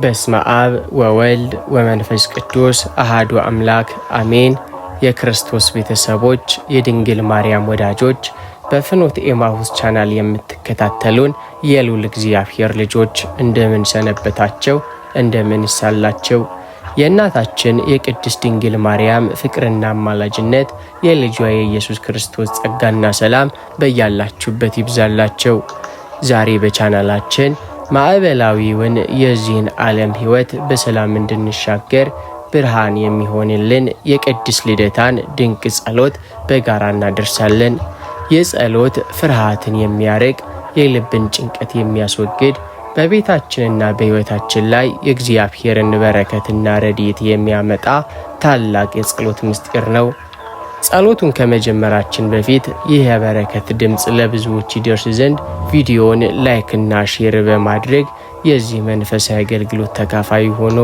በስመ አብ ወወልድ ወመንፈስ ቅዱስ አሃዱ አምላክ አሜን። የክርስቶስ ቤተሰቦች፣ የድንግል ማርያም ወዳጆች፣ በፍኖተ ኤማሁስ ቻናል የምትከታተሉን የልዑል እግዚአብሔር ልጆች እንደምን ሰነበታችሁ? እንደምን ይሳላችሁ? የእናታችን የቅድስት ድንግል ማርያም ፍቅርና አማላጅነት የልጇ የኢየሱስ ክርስቶስ ጸጋና ሰላም በያላችሁበት ይብዛላችሁ። ዛሬ በቻናላችን ማዕበላዊውን የዚህን ዓለም ሕይወት በሰላም እንድንሻገር ብርሃን የሚሆንልን የቅድስት ልደታን ድንቅ ጸሎት በጋራ እናደርሳለን። ይህ ጸሎት ፍርሃትን የሚያርቅ፣ የልብን ጭንቀት የሚያስወግድ፣ በቤታችንና በሕይወታችን ላይ የእግዚአብሔርን በረከትና ረድኤት የሚያመጣ ታላቅ የጸሎት ምስጢር ነው። ጸሎቱን ከመጀመራችን በፊት ይህ የበረከት ድምፅ ለብዙዎች ይደርስ ዘንድ ቪዲዮውን ላይክና ሼር በማድረግ የዚህ መንፈሳዊ አገልግሎት ተካፋይ ሆኑ።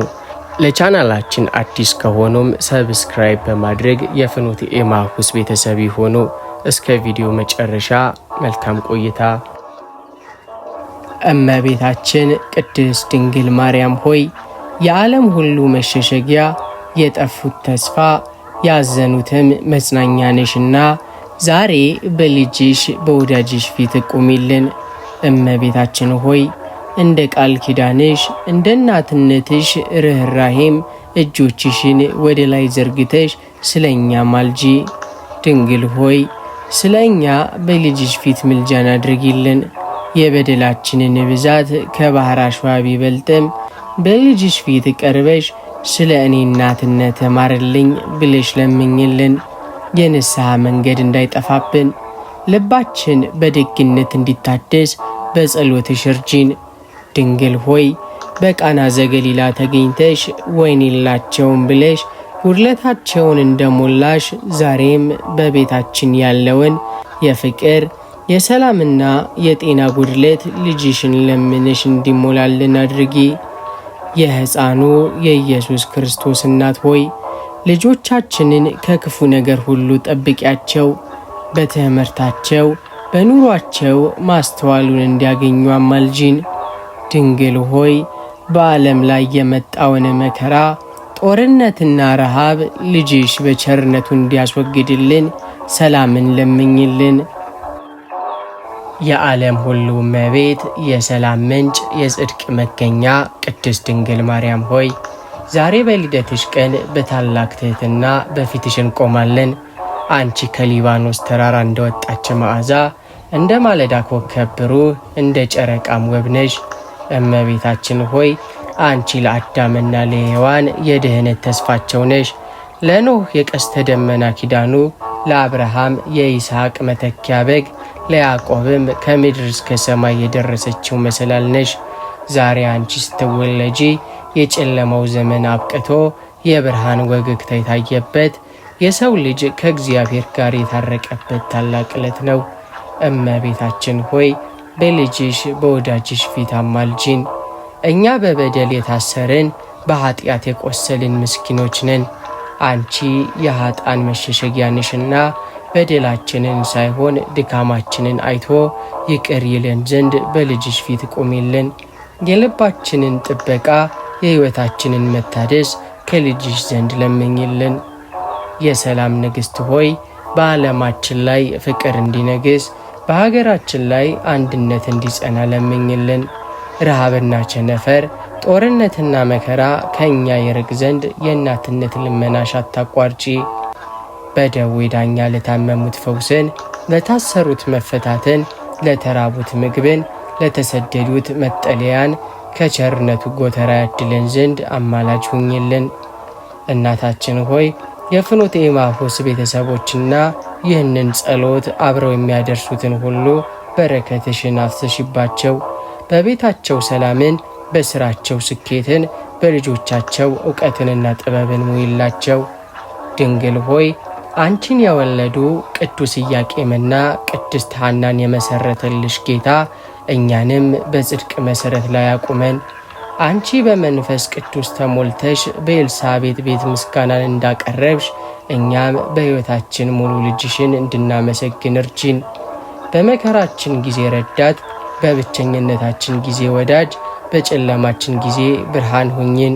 ለቻናላችን አዲስ ከሆኑም ሰብስክራይብ በማድረግ የፍኖተ ኤማሁስ ቤተሰብ ሆኑ። እስከ ቪዲዮ መጨረሻ መልካም ቆይታ። እመቤታችን ቅድስት ድንግል ማርያም ሆይ የዓለም ሁሉ መሸሸጊያ፣ የጠፉት ተስፋ ያዘኑትም መጽናኛ ነሽና ዛሬ በልጅሽ በወዳጅሽ ፊት ቁሚልን። እመቤታችን ሆይ እንደ ቃል ኪዳንሽ እንደ እናትነትሽ ርኅራሄም እጆችሽን ወደ ላይ ዘርግተሽ ስለኛ ማልጂ። ድንግል ሆይ ስለኛ በልጅሽ ፊት ምልጃን አድርጊልን። የበደላችንን ብዛት ከባህር አሸዋ ቢበልጥም በልጅሽ ፊት ቀርበሽ ስለ እኔ እናትነት ማርልኝ ብለሽ ለምኝልን። የንስሐ መንገድ እንዳይጠፋብን ልባችን በደግነት እንዲታደስ በጸሎትሽ እርጂን። ድንግል ሆይ በቃና ዘገሊላ ተገኝተሽ ወይን የላቸውም ብለሽ ጉድለታቸውን እንደሞላሽ ዛሬም በቤታችን ያለውን የፍቅር የሰላምና የጤና ጉድለት ልጅሽን ለምንሽ እንዲሞላልን አድርጊ። የሕፃኑ የኢየሱስ ክርስቶስ እናት ሆይ ልጆቻችንን ከክፉ ነገር ሁሉ ጠብቂያቸው። በትምህርታቸው በኑሯቸው ማስተዋሉን እንዲያገኙ አማልጂን። ድንግል ሆይ በዓለም ላይ የመጣውን መከራ፣ ጦርነትና ረሃብ ልጅሽ በቸርነቱ እንዲያስወግድልን ሰላምን ለምኝልን። የዓለም ሁሉ እመቤት፣ የሰላም ምንጭ፣ የጽድቅ መገኛ ቅድስት ድንግል ማርያም ሆይ ዛሬ በልደትሽ ቀን በታላቅ ትሕትና በፊትሽ እንቆማለን። አንቺ ከሊባኖስ ተራራ እንደወጣች መዓዛ፣ እንደ ማለዳ ኮከብ ብሩህ፣ እንደ ጨረቃም ውብ ነሽ። እመቤታችን ሆይ አንቺ ለአዳምና ለሔዋን የድኅነት ተስፋቸው ነሽ። ለኖህ የቀስተ ደመና ኪዳኑ፣ ለአብርሃም የይስሐቅ መተኪያ በግ፣ ለያዕቆብም ከምድር እስከ ሰማይ የደረሰችው መሰላል ነሽ። ዛሬ አንቺ ስትወለጂ የጨለማው ዘመን አብቅቶ የብርሃን ወገግታ የታየበት፣ የሰው ልጅ ከእግዚአብሔር ጋር የታረቀበት ታላቅ ዕለት ነው። እመቤታችን ሆይ በልጅሽ በወዳጅሽ ፊት አማልጂን። እኛ በበደል የታሰርን በኃጢአት የቆሰልን ምስኪኖች ነን። አንቺ የኃጥአን መሸሸጊያ ነሽና በደላችንን ሳይሆን ድካማችንን አይቶ ይቅር ይለን ዘንድ በልጅሽ ፊት ቁሚልን። የልባችንን ጥበቃ የሕይወታችንን መታደስ ከልጅሽ ዘንድ ለምኝልን። የሰላም ንግሥት ሆይ በዓለማችን ላይ ፍቅር እንዲነግስ፣ በሀገራችን ላይ አንድነት እንዲጸና ለምኝልን። ረሃብና ቸነፈር፣ ጦርነትና መከራ ከእኛ ይርቅ ዘንድ የእናትነት ልመናሽ አታቋርጪ። በደዌ ዳኛ ለታመሙት ፈውስን፣ ለታሰሩት መፈታትን፣ ለተራቡት ምግብን፣ ለተሰደዱት መጠለያን ከቸርነቱ ጎተራ ያድለን ዘንድ አማላጅ ሁኝልን። እናታችን ሆይ የፍኖተ ኤማሁስ ቤተሰቦችና ይህንን ጸሎት አብረው የሚያደርሱትን ሁሉ በረከትሽን አፍስሽባቸው። በቤታቸው ሰላምን፣ በስራቸው ስኬትን፣ በልጆቻቸው ዕውቀትንና ጥበብን ሙይላቸው። ድንግል ሆይ አንቺን የወለዱ ቅዱስ ኢያቄምና ቅድስት ሐናን የመሰረተልሽ ጌታ እኛንም በጽድቅ መሰረት ላይ አቁመን። አንቺ በመንፈስ ቅዱስ ተሞልተሽ በኤልሳቤጥ ቤት ምስጋናን እንዳቀረብሽ እኛም በሕይወታችን ሙሉ ልጅሽን እንድናመሰግን እርጂን። በመከራችን ጊዜ ረዳት፣ በብቸኝነታችን ጊዜ ወዳጅ፣ በጨለማችን ጊዜ ብርሃን ሁኚን።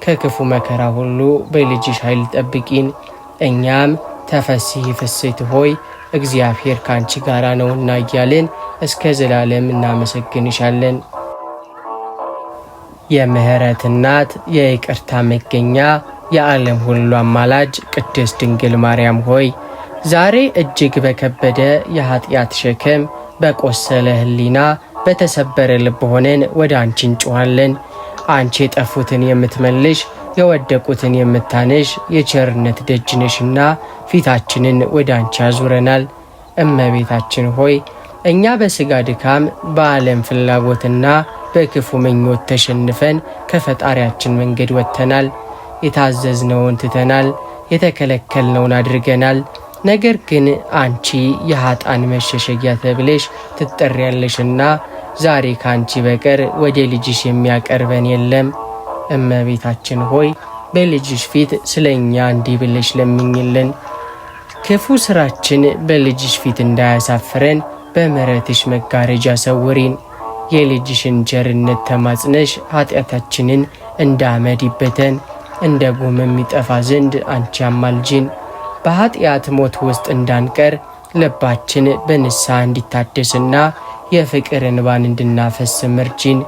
ከክፉ መከራ ሁሉ በልጅሽ ኃይል ጠብቂን። እኛም ተፈሥሒ ፍሥሕት ሆይ እግዚአብሔር ካንቺ ጋር ነውና እያልን እስከ ዘላለም እናመሰግንሻለን። የምህረት እናት፣ የይቅርታ መገኛ፣ የዓለም ሁሉ አማላጅ ቅድስት ድንግል ማርያም ሆይ ዛሬ እጅግ በከበደ የኃጢአት ሸክም፣ በቆሰለ ሕሊና፣ በተሰበረ ልብ ሆነን ወደ አንቺ እንጮኻለን። አንቺ የጠፉትን የምትመልሽ የወደቁትን የምታነሽ የቸርነት ደጅ ነሽና ፊታችንን ወደ አንቺ ያዙረናል። እመቤታችን ሆይ እኛ በሥጋ ድካም በዓለም ፍላጎትና በክፉ ምኞት ተሸንፈን ከፈጣሪያችን መንገድ ወጥተናል። የታዘዝነውን ትተናል፣ የተከለከልነውን አድርገናል። ነገር ግን አንቺ የኃጥአን መሸሸጊያ ተብለሽ ትጠሪያለሽና ዛሬ ካንቺ በቀር ወደ ልጅሽ የሚያቀርበን የለም። እመቤታችን ሆይ በልጅሽ ፊት ስለኛ እንዲህ ብለሽ ለምኝልን። ክፉ ስራችን በልጅሽ ፊት እንዳያሳፍረን በምሕረትሽ መጋረጃ ሰውሪን። የልጅሽን ቸርነት ተማጽነሽ ኃጢአታችንን እንደ አመድ ይበተን፣ እንደ ጉም የሚጠፋ ዘንድ አንቺ አማልጂን። በኃጢአት ሞት ውስጥ እንዳንቀር ልባችን በንስሐ እንዲታደስና የፍቅር እንባን እንድናፈስ እርጂን።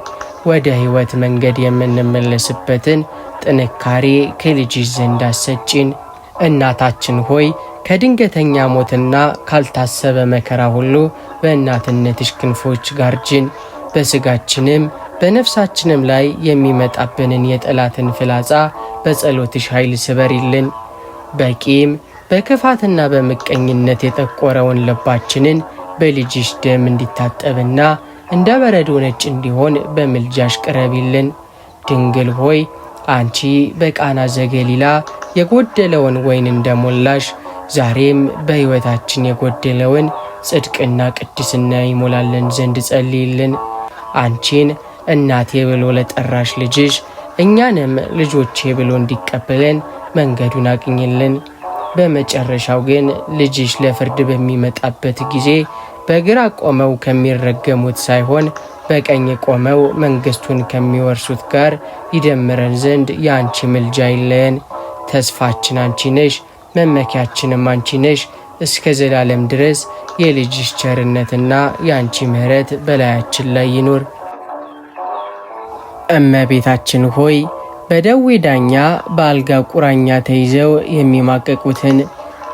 ወደ ሕይወት መንገድ የምንመለስበትን ጥንካሬ ከልጅሽ ዘንድ አሰጪን። እናታችን ሆይ ከድንገተኛ ሞትና ካልታሰበ መከራ ሁሉ በእናትነትሽ ክንፎች ጋርጅን። በሥጋችንም በነፍሳችንም ላይ የሚመጣብንን የጠላትን ፍላጻ በጸሎትሽ ኃይል ስበሪልን። በቂም በክፋትና በምቀኝነት የጠቆረውን ልባችንን በልጅሽ ደም እንዲታጠብና እንደ በረዶ ነጭ እንዲሆን በምልጃሽ ቅረቢልን። ድንግል ሆይ አንቺ በቃና ዘገሊላ የጎደለውን ወይን እንደሞላሽ ዛሬም በሕይወታችን የጎደለውን ጽድቅና ቅድስና ይሞላልን ዘንድ ጸልይልን። አንቺን እናቴ ብሎ ለጠራሽ ልጅሽ እኛንም ልጆቼ ብሎ እንዲቀበለን መንገዱን አቅኝልን። በመጨረሻው ግን ልጅሽ ለፍርድ በሚመጣበት ጊዜ በግራ ቆመው ከሚረገሙት ሳይሆን በቀኝ ቆመው መንግሥቱን ከሚወርሱት ጋር ይደምረን ዘንድ የአንቺ ምልጃ አይለየን። ተስፋችን አንቺ ነሽ፣ መመኪያችንም አንቺ ነሽ። እስከ ዘላለም ድረስ የልጅሽ ቸርነትና የአንቺ ምሕረት በላያችን ላይ ይኑር። እመቤታችን ሆይ በደዌ ዳኛ በአልጋ ቁራኛ ተይዘው የሚማቀቁትን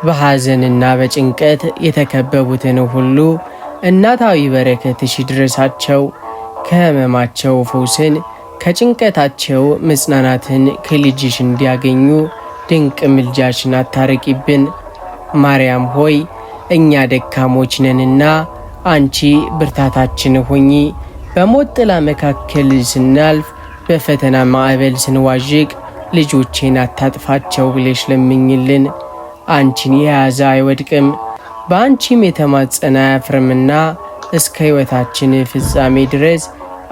በሐዘንና በጭንቀት የተከበቡትን ሁሉ እናታዊ በረከትሽ ይድረሳቸው። ከሕመማቸው ፈውስን ከጭንቀታቸው መጽናናትን ከልጅሽ እንዲያገኙ ድንቅ ምልጃሽን አታርቂብን። ማርያም ሆይ እኛ ደካሞች ነንና አንቺ ብርታታችን ሁኚ። በሞት ጥላ መካከል ስናልፍ በፈተና ማዕበል ስንዋዥቅ ልጆቼን አታጥፋቸው ብለሽ ለምኝልን። አንቺን የያዘ አይወድቅም፣ በአንቺም የተማጸነ አያፍርምና እስከ ሕይወታችን ፍጻሜ ድረስ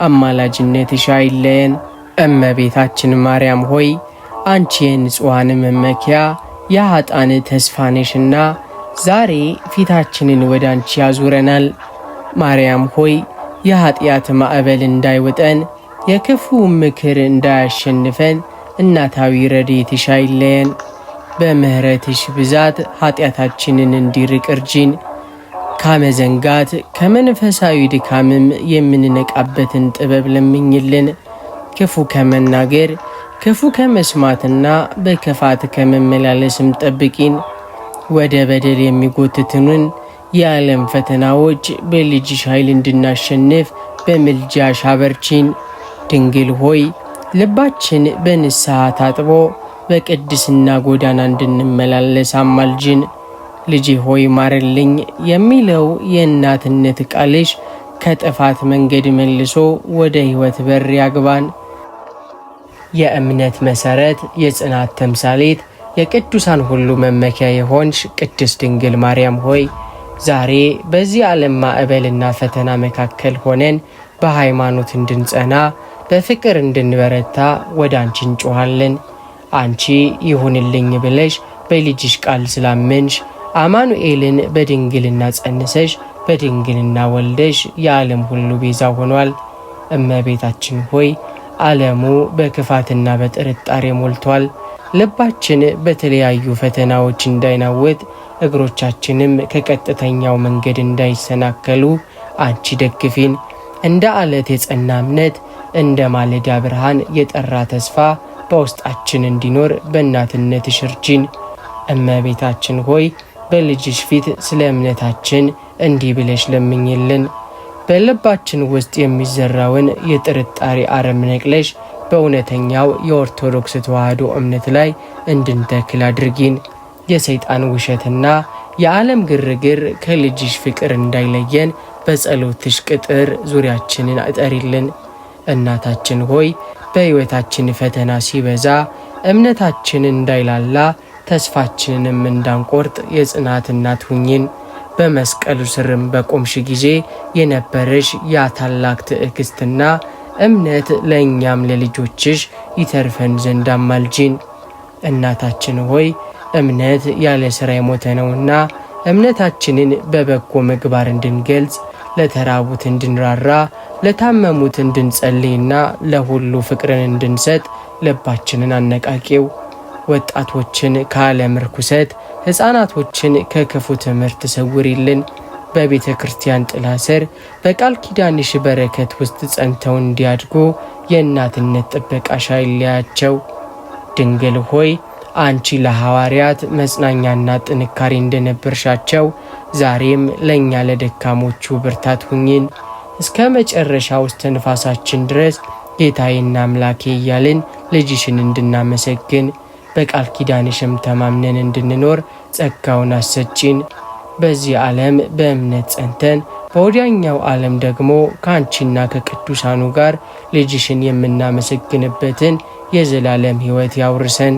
አማላጅነትሽ አይለየን። እመቤታችን ማርያም ሆይ አንቺ የንጹሐን መመኪያ የኃጥአን ተስፋ ነሽና ዛሬ ፊታችንን ወደ አንቺ ያዙረናል። ማርያም ሆይ የኃጢአት ማዕበል እንዳይወጠን የክፉ ምክር እንዳያሸንፈን እናታዊ ረድኤትሽ አይለየን። በምሕረትሽ ብዛት ኃጢአታችንን እንዲርቅ እርጂን። ካመዘንጋት ከመንፈሳዊ ድካምም የምንነቃበትን ጥበብ ለምኝልን። ክፉ ከመናገር ክፉ ከመስማትና በክፋት ከመመላለስም ጠብቂን። ወደ በደል የሚጎትቱንን የዓለም ፈተናዎች በልጅሽ ኃይል እንድናሸንፍ በምልጃሽ አበርቺን። ድንግል ሆይ ልባችን በንስሐ ታጥቦ በቅድስና ጎዳና እንድንመላለስ አማልጅን። ልጄ ሆይ ማርልኝ የሚለው የእናትነት ቃልሽ ከጥፋት መንገድ መልሶ ወደ ሕይወት በር ያግባን። የእምነት መሠረት፣ የጽናት ተምሳሌት፣ የቅዱሳን ሁሉ መመኪያ የሆንሽ ቅድስት ድንግል ማርያም ሆይ ዛሬ በዚህ ዓለም ማዕበልና ፈተና መካከል ሆነን በሃይማኖት እንድንጸና በፍቅር እንድንበረታ ወደ አንቺ እንጮኻለን። አንቺ ይሁንልኝ ብለሽ በልጅሽ ቃል ስላመንሽ አማኑኤልን በድንግልና ጸንሰሽ በድንግልና ወልደሽ የዓለም ሁሉ ቤዛ ሆኗል። እመቤታችን ሆይ ዓለሙ በክፋትና በጥርጣሬ ሞልቷል። ልባችን በተለያዩ ፈተናዎች እንዳይናወጥ፣ እግሮቻችንም ከቀጥተኛው መንገድ እንዳይሰናከሉ አንቺ ደግፊን። እንደ አለት የጸና እምነት፣ እንደ ማለዳ ብርሃን የጠራ ተስፋ በውስጣችን እንዲኖር በእናትነትሽ እርጂን። እመቤታችን ሆይ በልጅሽ ፊት ስለ እምነታችን እንዲህ ብለሽ ለምኝልን። በልባችን ውስጥ የሚዘራውን የጥርጣሬ አረም ነቅለሽ በእውነተኛው የኦርቶዶክስ ተዋሕዶ እምነት ላይ እንድንተክል አድርጊን። የሰይጣን ውሸትና የዓለም ግርግር ከልጅሽ ፍቅር እንዳይለየን በጸሎትሽ ቅጥር ዙሪያችንን አጠሪልን። እናታችን ሆይ በሕይወታችን ፈተና ሲበዛ እምነታችን እንዳይላላ ተስፋችንንም እንዳንቆርጥ የጽናት እናት ሁኝን። በመስቀሉ ስርም በቆምሽ ጊዜ የነበረሽ ያ ታላቅ ትዕግስትና እምነት ለእኛም ለልጆችሽ ይተርፈን ዘንድ አማልጂን። እናታችን ሆይ እምነት ያለ ሥራ የሞተ ነውና እምነታችንን በበጎ ምግባር እንድንገልጽ፣ ለተራቡት እንድንራራ፣ ለታመሙት እንድንጸልይና ለሁሉ ፍቅርን እንድንሰጥ ልባችንን አነቃቂው። ወጣቶችን ከዓለም ርኩሰት፣ ሕፃናቶችን ከክፉ ትምህርት ሰውሪልን። በቤተ ክርስቲያን ጥላ ስር በቃል ኪዳንሽ በረከት ውስጥ ጸንተው እንዲያድጉ የእናትነት ጥበቃሽ አይለያቸው። ድንግል ሆይ አንቺ ለሐዋርያት መጽናኛና ጥንካሬ እንደነበርሻቸው ዛሬም ለእኛ ለደካሞቹ ብርታት ሁኝን። እስከ መጨረሻው እስትንፋሳችን ድረስ ጌታዬና አምላኬ እያልን ልጅሽን እንድናመሰግን በቃል ኪዳንሽም ተማምነን እንድንኖር ጸጋውን አሰጪን። በዚህ ዓለም በእምነት ጸንተን በወዲያኛው ዓለም ደግሞ ከአንቺና ከቅዱሳኑ ጋር ልጅሽን የምናመሰግንበትን የዘላለም ሕይወት ያውርሰን።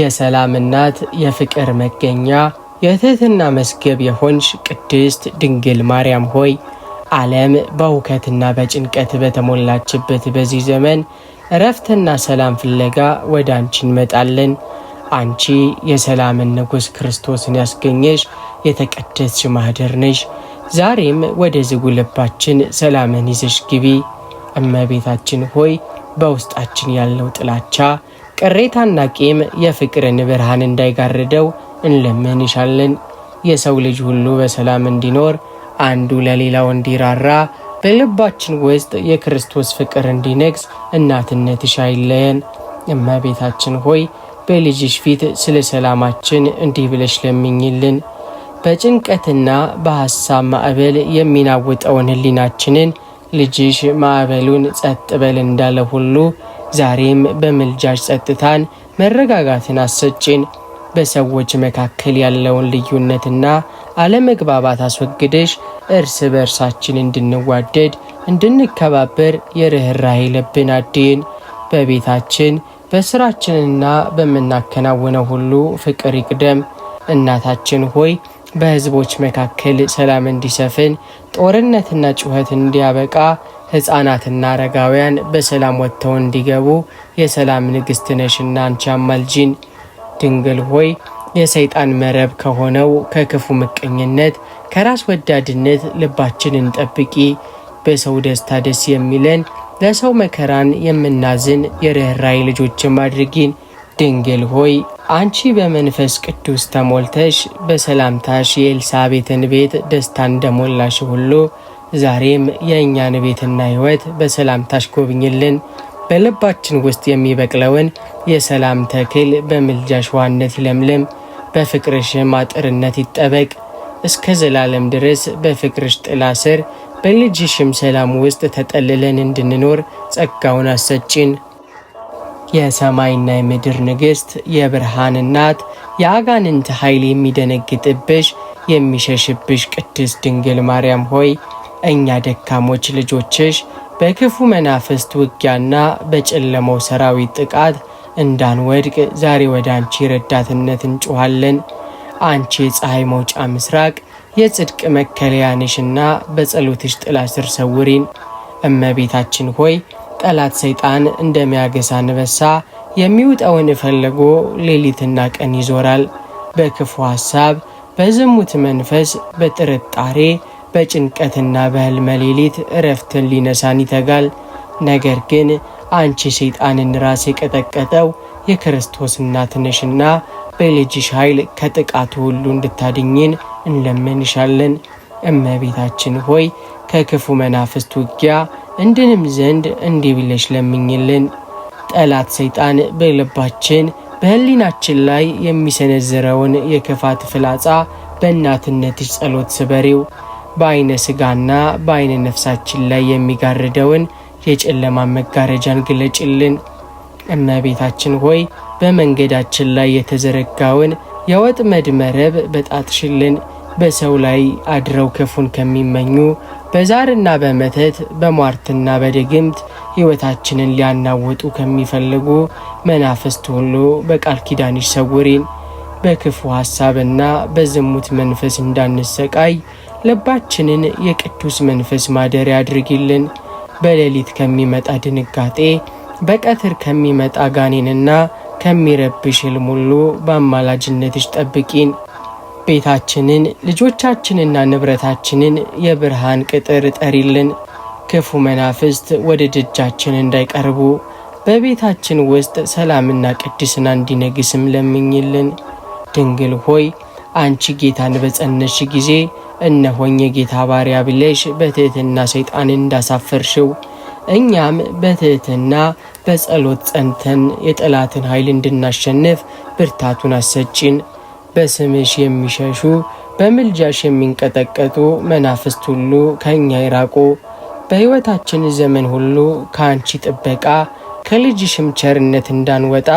የሰላም እናት፣ የፍቅር መገኛ፣ የትሕትና መስገብ የሆንሽ ቅድስት ድንግል ማርያም ሆይ ዓለም በሁከትና በጭንቀት በተሞላችበት በዚህ ዘመን እረፍትና ሰላም ፍለጋ ወደ አንቺ እንመጣለን። አንቺ የሰላምን ንጉሥ ክርስቶስን ያስገኘሽ የተቀደስሽ ማኅደር ነሽ። ዛሬም ወደ ዝጉ ልባችን ሰላምን ይዘሽ ግቢ። እመቤታችን ሆይ በውስጣችን ያለው ጥላቻ፣ ቅሬታና ቂም የፍቅርን ብርሃን እንዳይጋርደው እንለምንሻለን። የሰው ልጅ ሁሉ በሰላም እንዲኖር፣ አንዱ ለሌላው እንዲራራ፣ በልባችን ውስጥ የክርስቶስ ፍቅር እንዲነግስ እናትነትሽ አይለየን። እመቤታችን ሆይ በልጅሽ ፊት ስለ ሰላማችን እንዲህ ብለሽ ለምኝልን። በጭንቀትና በሐሳብ ማዕበል የሚናውጠውን ሕሊናችንን ልጅሽ ማዕበሉን ጸጥ በል እንዳለ ሁሉ ዛሬም በምልጃሽ ጸጥታን፣ መረጋጋትን አሰጪን። በሰዎች መካከል ያለውን ልዩነትና አለመግባባት አስወግደሽ እርስ በእርሳችን እንድንዋደድ፣ እንድንከባበር የርኅራኄ ልብን አድይን። በቤታችን በስራችንና በምናከናውነው ሁሉ ፍቅር ይቅደም። እናታችን ሆይ በሕዝቦች መካከል ሰላም እንዲሰፍን፣ ጦርነትና ጩኸት እንዲያበቃ፣ ሕፃናትና አረጋውያን በሰላም ወጥተው እንዲገቡ የሰላም ንግሥት ነሽና አንቺ አማልጂን። ድንግል ሆይ የሰይጣን መረብ ከሆነው ከክፉ ምቀኝነት፣ ከራስ ወዳድነት ልባችንን ጠብቂ። በሰው ደስታ ደስ የሚለን፣ ለሰው መከራን የምናዝን የርኅራኄ ልጆችም አድርጊን። ድንግል ሆይ አንቺ በመንፈስ ቅዱስ ተሞልተሽ በሰላምታሽ የኤልሳቤጥን ቤት ደስታ እንደሞላሽ ሁሉ ዛሬም የእኛን ቤትና ሕይወት በሰላምታሽ ጎብኝልን። በልባችን ውስጥ የሚበቅለውን የሰላም ተክል በምልጃሽ ዋነት ይለምልም፣ በፍቅርሽም አጥርነት ይጠበቅ። እስከ ዘላለም ድረስ በፍቅርሽ ጥላ ስር በልጅሽም ሰላም ውስጥ ተጠልለን እንድንኖር ጸጋውን አሰጪን። የሰማይና የምድር ንግሥት፣ የብርሃን እናት፣ የአጋንንት ኃይል የሚደነግጥብሽ የሚሸሽብሽ ቅድስት ድንግል ማርያም ሆይ እኛ ደካሞች ልጆችሽ በክፉ መናፍስት ውጊያና በጨለመው ሰራዊት ጥቃት እንዳንወድቅ ዛሬ ወደ አንቺ ረዳትነት እንጮኻለን። አንቺ የፀሐይ መውጫ ምስራቅ፣ የጽድቅ መከለያ ነሽና በጸሎትሽ ጥላ ስር ሰውሪን። እመቤታችን ሆይ ጠላት ሰይጣን እንደሚያገሳ አንበሳ የሚውጠውን ፈልጎ ሌሊትና ቀን ይዞራል። በክፉ ሐሳብ፣ በዝሙት መንፈስ፣ በጥርጣሬ፣ በጭንቀትና በህልመ ሌሊት እረፍትን ሊነሳን ይተጋል። ነገር ግን አንቺ ሰይጣንን ራስ የቀጠቀጠው የክርስቶስ እናት ነሽና በልጅሽ ኃይል ከጥቃቱ ሁሉ እንድታድኝን እንለምንሻለን። እመቤታችን ሆይ ከክፉ መናፍስት ውጊያ እንድንም ዘንድ እንዲህ ብለሽ ለምኝልን። ጠላት ሰይጣን በልባችን በህሊናችን ላይ የሚሰነዝረውን የክፋት ፍላጻ በእናትነትሽ ጸሎት ስበሪው። በአይነ ስጋና በአይነ ነፍሳችን ላይ የሚጋርደውን የጨለማ መጋረጃን ግለጭልን። እመቤታችን ሆይ በመንገዳችን ላይ የተዘረጋውን የወጥመድ መረብ በጣጥሽልን። በሰው ላይ አድረው ክፉን ከሚመኙ በዛርና በመተት በሟርትና በድግምት ሕይወታችንን ሊያናውጡ ከሚፈልጉ መናፍስት ሁሉ በቃል ኪዳንሽ ሰውሪን። በክፉ ሐሳብና በዝሙት መንፈስ እንዳንሰቃይ ልባችንን የቅዱስ መንፈስ ማደሪያ አድርጊልን። በሌሊት ከሚመጣ ድንጋጤ በቀትር ከሚመጣ ጋኔንና ከሚረብሽ ሕልም ሁሉ በአማላጅነትሽ ጠብቂን። ቤታችንን ልጆቻችንና ንብረታችንን የብርሃን ቅጥር ጠሪልን። ክፉ መናፍስት ወደ ደጃችን እንዳይቀርቡ በቤታችን ውስጥ ሰላምና ቅድስና እንዲነግስም ለምኝልን። ድንግል ሆይ አንቺ ጌታን በጸነሽ ጊዜ እነሆኝ የጌታ ባሪያ ብለሽ በትሕትና ሰይጣንን እንዳሳፈርሽው እኛም በትሕትና በጸሎት ጸንተን የጠላትን ኃይል እንድናሸንፍ ብርታቱን አሰጪን። በስምሽ የሚሸሹ በምልጃሽ የሚንቀጠቀጡ መናፍስት ሁሉ ከእኛ ይራቁ። በሕይወታችን ዘመን ሁሉ ከአንቺ ጥበቃ ከልጅሽም ቸርነት እንዳንወጣ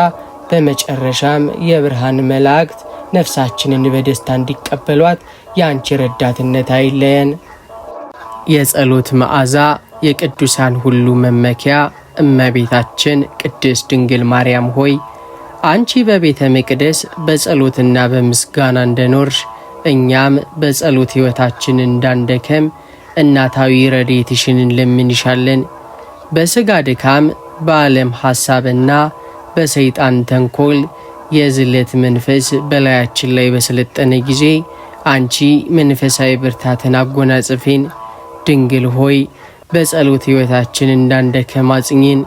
በመጨረሻም የብርሃን መላእክት ነፍሳችንን በደስታ እንዲቀበሏት የአንቺ ረዳትነት አይለየን። የጸሎት መዓዛ የቅዱሳን ሁሉ መመኪያ እመቤታችን ቅድስት ድንግል ማርያም ሆይ አንቺ በቤተ መቅደስ በጸሎትና በምስጋና እንደኖርሽ እኛም በጸሎት ሕይወታችን እንዳንደከም እናታዊ ረድኤትሽን እንለምንሻለን። በሥጋ ድካም በዓለም ሐሳብና በሰይጣን ተንኮል የዝለት መንፈስ በላያችን ላይ በሰለጠነ ጊዜ አንቺ መንፈሳዊ ብርታትን አጎናጽፊን። ድንግል ሆይ በጸሎት ሕይወታችን እንዳንደከም አጽኚን።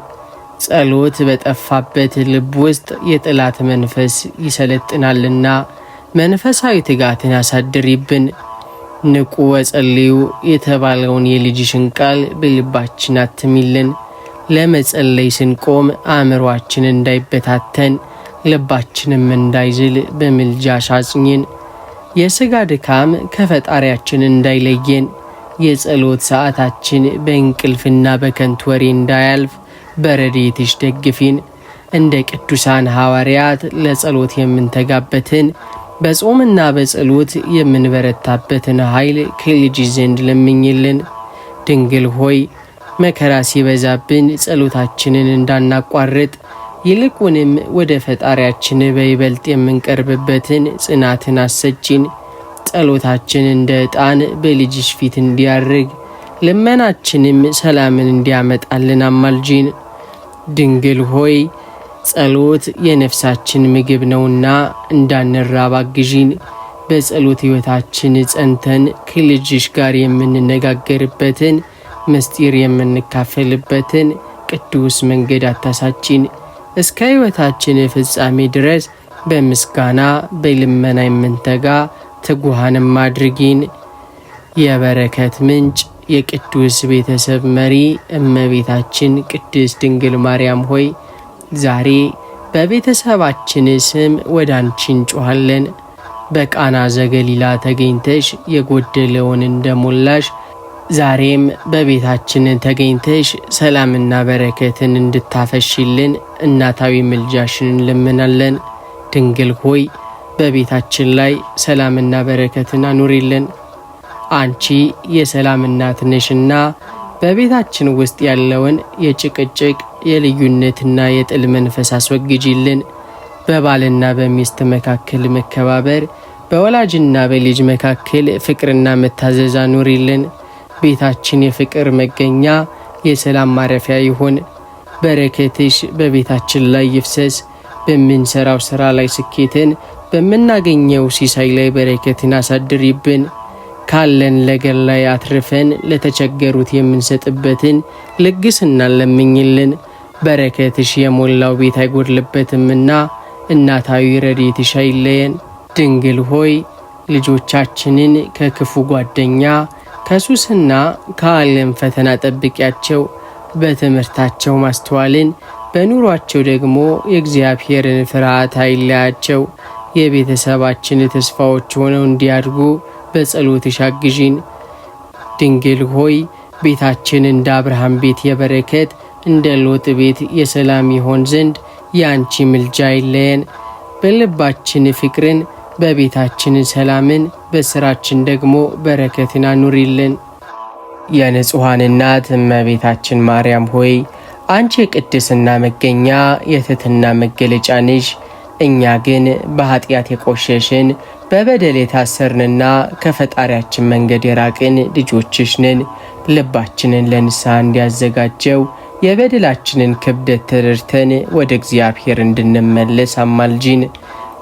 ጸሎት በጠፋበት ልብ ውስጥ የጠላት መንፈስ ይሰለጥናልና መንፈሳዊ ትጋትን አሳድሪብን። ንቁ ወጸልዩ የተባለውን የልጅሽን ቃል በልባችን አትሚልን። ለመጸለይ ስንቆም አእምሯችን እንዳይበታተን ልባችንም እንዳይዝል በምልጃሽ አጽኚን። የሥጋ ድካም ከፈጣሪያችን እንዳይለየን የጸሎት ሰዓታችን በእንቅልፍና በከንቱ ወሬ እንዳያልፍ በረድኤትሽ ደግፊን። እንደ ቅዱሳን ሐዋርያት ለጸሎት የምንተጋበትን በጾምና በጸሎት የምንበረታበትን ኃይል ከልጅሽ ዘንድ ለምኝልን። ድንግል ሆይ መከራ ሲበዛብን ጸሎታችንን እንዳናቋርጥ ይልቁንም ወደ ፈጣሪያችን በይበልጥ የምንቀርብበትን ጽናትን አሰጪን። ጸሎታችን እንደ ዕጣን በልጅሽ ፊት እንዲያርግ ልመናችንም ሰላምን እንዲያመጣልን አማልጂን። ድንግል ሆይ ጸሎት የነፍሳችን ምግብ ነውና እንዳንራብ አግዢን። በጸሎት ሕይወታችን ጸንተን ከልጅሽ ጋር የምንነጋገርበትን ምስጢር የምንካፈልበትን ቅዱስ መንገድ አታሳጪን። እስከ ሕይወታችን ፍጻሜ ድረስ በምስጋና በልመና የምንተጋ ትጉሃንም አድርጊን። የበረከት ምንጭ የቅዱስ ቤተሰብ መሪ እመቤታችን ቅድስት ድንግል ማርያም ሆይ ዛሬ በቤተሰባችን ስም ወደ አንቺ እንጮኻለን። በቃና ዘገሊላ ተገኝተሽ የጎደለውን እንደሞላሽ ዛሬም በቤታችን ተገኝተሽ ሰላምና በረከትን እንድታፈሽልን እናታዊ ምልጃሽን እንለምናለን። ድንግል ሆይ በቤታችን ላይ ሰላምና በረከትን አኑሪልን። አንቺ የሰላም እናት ነሽና በቤታችን ውስጥ ያለውን የጭቅጭቅ የልዩነትና የጥል መንፈስ አስወግጂልን። በባልና በሚስት መካከል መከባበር፣ በወላጅና በልጅ መካከል ፍቅርና መታዘዝ አኑሪልን። ቤታችን የፍቅር መገኛ የሰላም ማረፊያ ይሁን። በረከትሽ በቤታችን ላይ ይፍሰስ። በምንሰራው ሥራ ላይ ስኬትን፣ በምናገኘው ሲሳይ ላይ በረከትን አሳድሪብን። ካለን ለገር ላይ አትርፈን ለተቸገሩት የምንሰጥበትን ልግስና ለምኝልን። በረከትሽ የሞላው ቤት አይጎድልበትምና እናታዊ ረድኤትሽ አይለየን። ድንግል ሆይ ልጆቻችንን ከክፉ ጓደኛ ከሱስና ከዓለም ፈተና ጠብቂያቸው። በትምህርታቸው ማስተዋልን በኑሯቸው ደግሞ የእግዚአብሔርን ፍርሃት አይለያቸው። የቤተሰባችን ተስፋዎች ሆነው እንዲያድጉ በጸሎትሽ አግዢን። ድንግል ሆይ ቤታችን እንደ አብርሃም ቤት የበረከት እንደ ሎጥ ቤት የሰላም ይሆን ዘንድ ያንቺ ምልጃ አይለየን። በልባችን ፍቅርን በቤታችን ሰላምን በስራችን ደግሞ በረከትን አኑሪልን። የንጹሐን እናት እመቤታችን ማርያም ሆይ አንቺ የቅድስና መገኛ የትሕትና መገለጫ ነሽ። እኛ ግን በኃጢአት የቆሸሽን በበደል የታሰርንና ከፈጣሪያችን መንገድ የራቅን ልጆችሽ ነን። ልባችንን ለንስሐ እንዲያዘጋጀው የበደላችንን ክብደት ተረድተን ወደ እግዚአብሔር እንድንመለስ አማልጂን።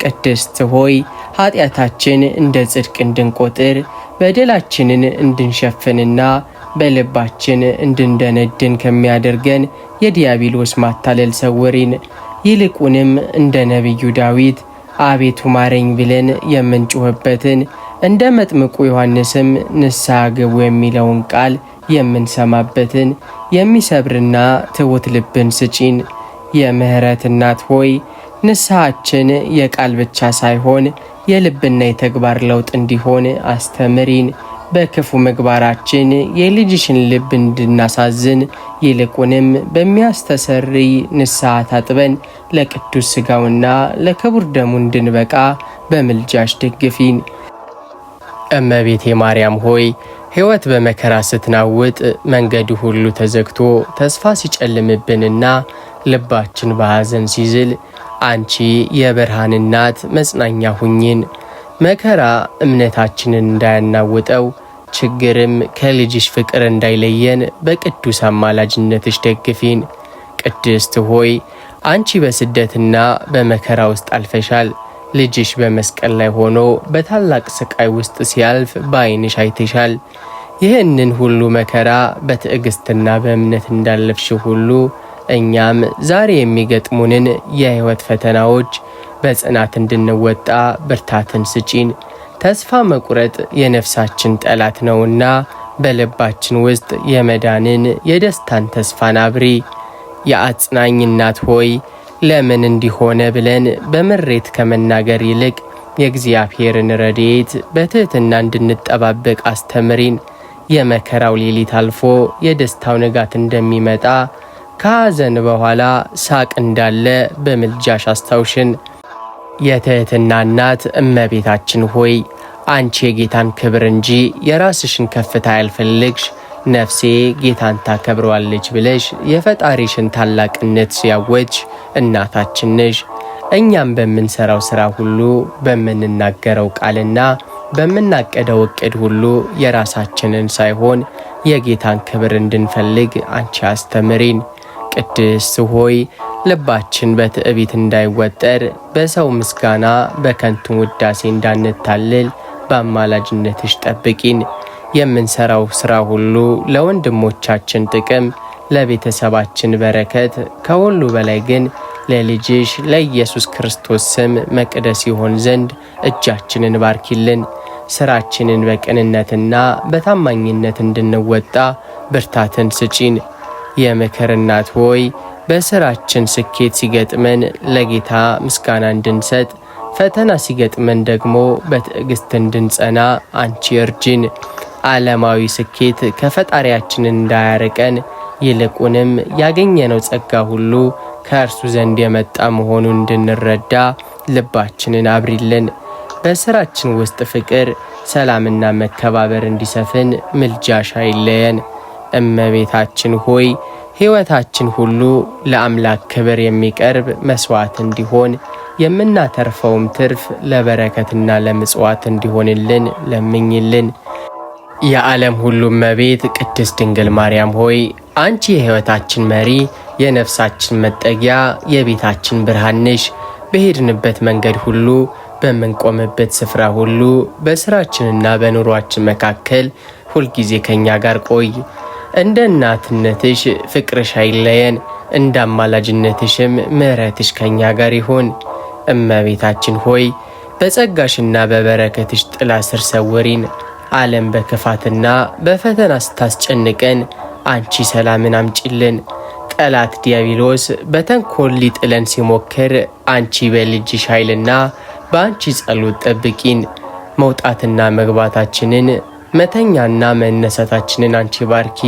ቅድስት ሆይ ኃጢአታችን እንደ ጽድቅ እንድንቆጥር በደላችንን እንድንሸፍንና በልባችን እንድንደነድን ከሚያደርገን የዲያብሎስ ማታለል ሰውሪን። ይልቁንም እንደ ነቢዩ ዳዊት አቤቱ ማረኝ ብለን የምንጮህበትን እንደ መጥምቁ ዮሐንስም ንስሐ ግቡ የሚለውን ቃል የምንሰማበትን የሚሰብርና ትሑት ልብን ስጪን። የምህረት እናት ሆይ ንስሐችን የቃል ብቻ ሳይሆን የልብና የተግባር ለውጥ እንዲሆን አስተምሪን። በክፉ ምግባራችን የልጅሽን ልብ እንድናሳዝን ይልቁንም በሚያስተሰርይ ንስሐ ታጥበን ለቅዱስ ሥጋውና ለክቡር ደሙ እንድንበቃ በምልጃሽ ደግፊን። እመቤቴ ማርያም ሆይ ሕይወት በመከራ ስትናውጥ መንገዱ ሁሉ ተዘግቶ ተስፋ ሲጨልምብንና ልባችን በሐዘን ሲዝል አንቺ የብርሃን እናት መጽናኛ ሁኚን። መከራ እምነታችንን እንዳያናውጠው ችግርም ከልጅሽ ፍቅር እንዳይለየን በቅዱስ አማላጅነትሽ ደግፊን። ቅድስት ሆይ አንቺ በስደትና በመከራ ውስጥ አልፈሻል። ልጅሽ በመስቀል ላይ ሆኖ በታላቅ ስቃይ ውስጥ ሲያልፍ በዓይንሽ አይተሻል። ይህንን ሁሉ መከራ በትዕግስትና በእምነት እንዳለፍሽ ሁሉ እኛም ዛሬ የሚገጥሙንን የሕይወት ፈተናዎች በጽናት እንድንወጣ ብርታትን ስጪን። ተስፋ መቁረጥ የነፍሳችን ጠላት ነውና በልባችን ውስጥ የመዳንን የደስታን ተስፋን አብሪ። የአጽናኝ እናት ሆይ ለምን እንዲሆነ ብለን በምሬት ከመናገር ይልቅ የእግዚአብሔርን ረድኤት በትሕትና እንድንጠባበቅ አስተምሪን። የመከራው ሌሊት አልፎ የደስታው ንጋት እንደሚመጣ ከሐዘን በኋላ ሳቅ እንዳለ በምልጃሽ አስታውሽን። የትሕትና እናት እመቤታችን ሆይ አንቺ የጌታን ክብር እንጂ የራስሽን ከፍታ ያልፈልግሽ ነፍሴ ጌታን ታከብረዋለች ብለሽ የፈጣሪሽን ታላቅነት ሲያወጅ እናታችን ነሽ። እኛም በምንሰራው ሥራ ሁሉ በምንናገረው ቃልና በምናቀደው ዕቅድ ሁሉ የራሳችንን ሳይሆን የጌታን ክብር እንድንፈልግ አንቺ አስተምሪን። ቅድስት ሆይ ልባችን በትዕቢት እንዳይወጠር በሰው ምስጋና በከንቱ ውዳሴ እንዳንታልል በአማላጅነትሽ ጠብቂን። የምንሰራው ሥራ ሁሉ ለወንድሞቻችን ጥቅም፣ ለቤተሰባችን በረከት፣ ከሁሉ በላይ ግን ለልጅሽ ለኢየሱስ ክርስቶስ ስም መቅደስ ይሆን ዘንድ እጃችንን ባርኪልን። ሥራችንን በቅንነትና በታማኝነት እንድንወጣ ብርታትን ስጪን። የምክር እናት ሆይ በሥራችን ስኬት ሲገጥመን ለጌታ ምስጋና እንድንሰጥ፣ ፈተና ሲገጥመን ደግሞ በትዕግስት እንድንጸና አንቺ እርጂን። ዓለማዊ ስኬት ከፈጣሪያችን እንዳያርቀን ይልቁንም ያገኘነው ጸጋ ሁሉ ከእርሱ ዘንድ የመጣ መሆኑን እንድንረዳ ልባችንን አብሪልን። በሥራችን ውስጥ ፍቅር፣ ሰላምና መከባበር እንዲሰፍን ምልጃሽ አይለየን። እመቤታችን ሆይ ሕይወታችን ሁሉ ለአምላክ ክብር የሚቀርብ መሥዋዕት እንዲሆን የምናተርፈውም ትርፍ ለበረከትና ለምጽዋት እንዲሆንልን ለምኝልን። የዓለም ሁሉ እመቤት ቅድስት ድንግል ማርያም ሆይ አንቺ የሕይወታችን መሪ፣ የነፍሳችን መጠጊያ፣ የቤታችን ብርሃን ነሽ። በሄድንበት መንገድ ሁሉ በመንቆምበት ስፍራ ሁሉ በስራችንና በኑሯችን መካከል ሁልጊዜ ከኛ ጋር ቆይ። እንደ እናትነትሽ ፍቅርሽ አይለየን፣ እንደ አማላጅነትሽም ምሕረትሽ ከኛ ጋር ይሁን። እመቤታችን ሆይ በጸጋሽና በበረከትሽ ጥላ ስር ሰውሪን። ዓለም በክፋትና በፈተና ስታስጨንቀን አንቺ ሰላምን አምጪልን። ጠላት ዲያብሎስ በተንኮል ሊጥለን ሲሞክር አንቺ በልጅሽ ኃይልና በአንቺ ጸሎት ጠብቂን። መውጣትና መግባታችንን መተኛና መነሳታችንን አንቺ ባርኪ።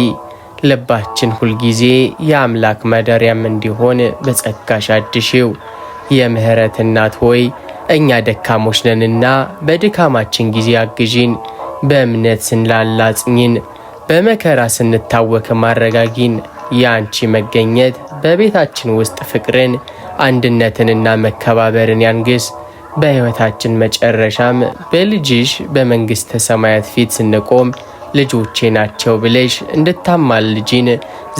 ልባችን ሁልጊዜ የአምላክ ማደሪያም እንዲሆን በጸጋሽ አድሺው። የምህረት እናት ሆይ እኛ ደካሞች ነንና በድካማችን ጊዜ አግዢን። በእምነት ስንላላ አጽኚን፣ በመከራ ስንታወክ ማረጋጊን። የአንቺ መገኘት በቤታችን ውስጥ ፍቅርን፣ አንድነትንና መከባበርን ያንግስ። በሕይወታችን መጨረሻም በልጅሽ በመንግሥተ ሰማያት ፊት ስንቆም ልጆቼ ናቸው ብለሽ እንድታማልጂን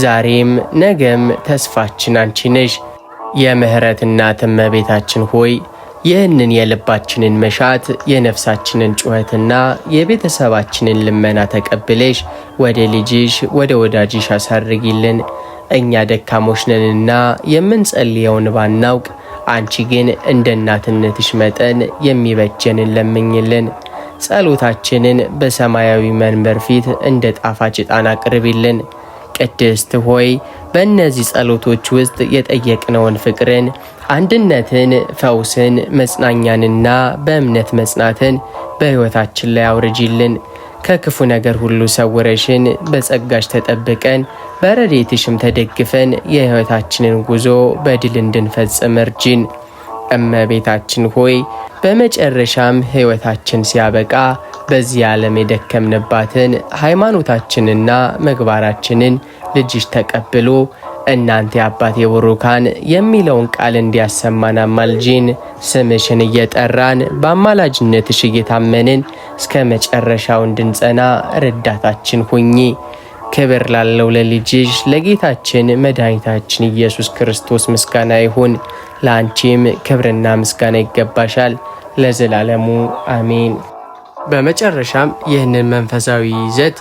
ዛሬም ነገም ተስፋችን አንቺ ነሽ። የምህረት እናት እመቤታችን ሆይ ይህንን የልባችንን መሻት የነፍሳችንን ጩኸትና የቤተሰባችንን ልመና ተቀብለሽ ወደ ልጅሽ ወደ ወዳጅሽ አሳርጊልን። እኛ ደካሞች ነንና የምንጸልየውን ባናውቅ፣ አንቺ ግን እንደ እናትነትሽ መጠን የሚበጀንን ለምኝልን። ጸሎታችንን በሰማያዊ መንበር ፊት እንደ ጣፋጭ ዕጣን አቅርቢልን። ቅድስት ሆይ በእነዚህ ጸሎቶች ውስጥ የጠየቅነውን ፍቅርን፣ አንድነትን፣ ፈውስን፣ መጽናኛንና በእምነት መጽናትን በሕይወታችን ላይ አውርጂልን። ከክፉ ነገር ሁሉ ሰውረሽን በጸጋሽ ተጠብቀን በረድኤትሽም ተደግፈን የሕይወታችንን ጉዞ በድል እንድንፈጽም እርጂን። እመቤታችን ሆይ በመጨረሻም ሕይወታችን ሲያበቃ በዚህ ዓለም የደከምንባትን ሃይማኖታችንና ምግባራችንን ልጅሽ ተቀብሎ እናንተ የአባቴ ቡሩካን የሚለውን ቃል እንዲያሰማን አማልጂን። ስምሽን እየጠራን በአማላጅነትሽ እየታመንን እስከ መጨረሻው እንድንጸና ረዳታችን ሁኚ። ክብር ላለው ለልጅሽ ለጌታችን መድኃኒታችን ኢየሱስ ክርስቶስ ምስጋና ይሁን። ለአንቺም ክብርና ምስጋና ይገባሻል ለዘላለሙ አሜን። በመጨረሻም ይህንን መንፈሳዊ ይዘት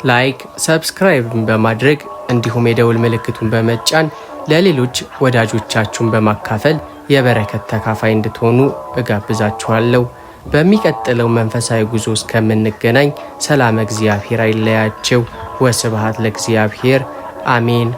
ላይክ፣ ሰብስክራይብ በማድረግ እንዲሁም የደውል ምልክቱን በመጫን ለሌሎች ወዳጆቻችሁን በማካፈል የበረከት ተካፋይ እንድትሆኑ እጋብዛችኋለሁ። በሚቀጥለው መንፈሳዊ ጉዞ እስከምንገናኝ ሰላም እግዚአብሔር አይለያችሁ። ወስብሐት ለእግዚአብሔር አሜን።